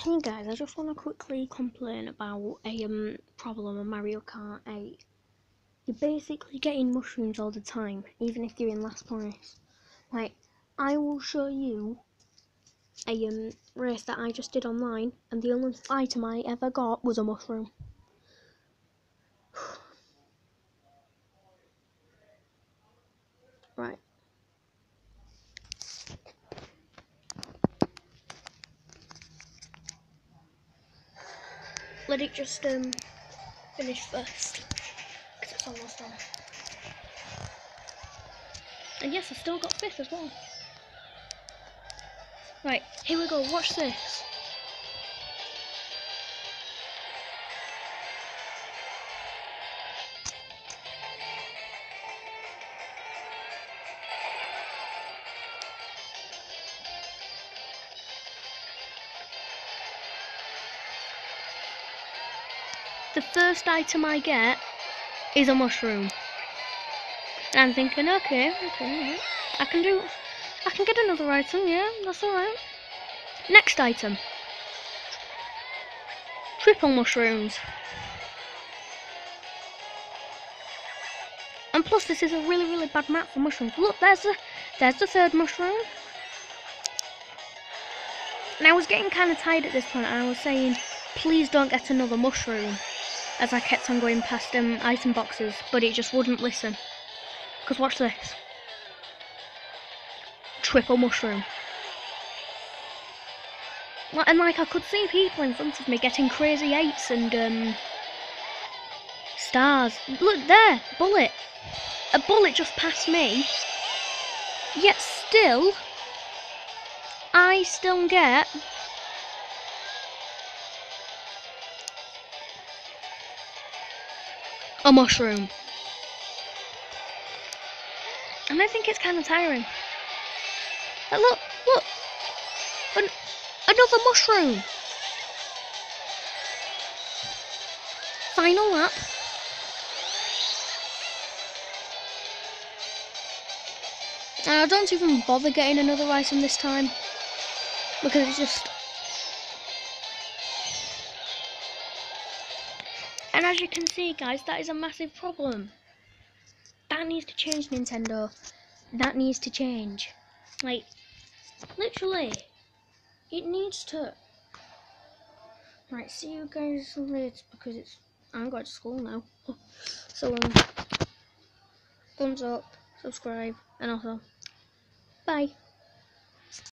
Hey guys, I just want to quickly complain about a problem on Mario Kart 8. You're basically getting mushrooms all the time, even if you're in last place. Like, I will show you a race that I just did online, and the only item I ever got was a mushroom. Right. Let it just finish first, because it's almost done. And yes, I still got 5th as well. Right, here we go, watch this. The first item I get is a mushroom. And I'm thinking, okay, right. I can get another item, yeah, that's alright. Next item. Triple mushrooms. And plus this is a really bad map for mushrooms. Look, there's the third mushroom. And I was getting kind of tired at this point, and I was saying, please don't get another mushroom, as I kept on going past item boxes, but it just wouldn't listen. Because watch this. Triple mushroom. And like I could see people in front of me getting crazy 8s and stars. Look there, bullet. A bullet just passed me. Yet still, I still get a mushroom. And I think it's kind of tiring. Look, another mushroom. Final lap. And I don't even bother getting another item this time, because it's just... And as you can see, guys, that is a massive problem. That needs to change, Nintendo. That needs to change. Like, literally, it needs to. Right, see you guys later, because I'm going to school now. So, thumbs up, subscribe, and also, bye.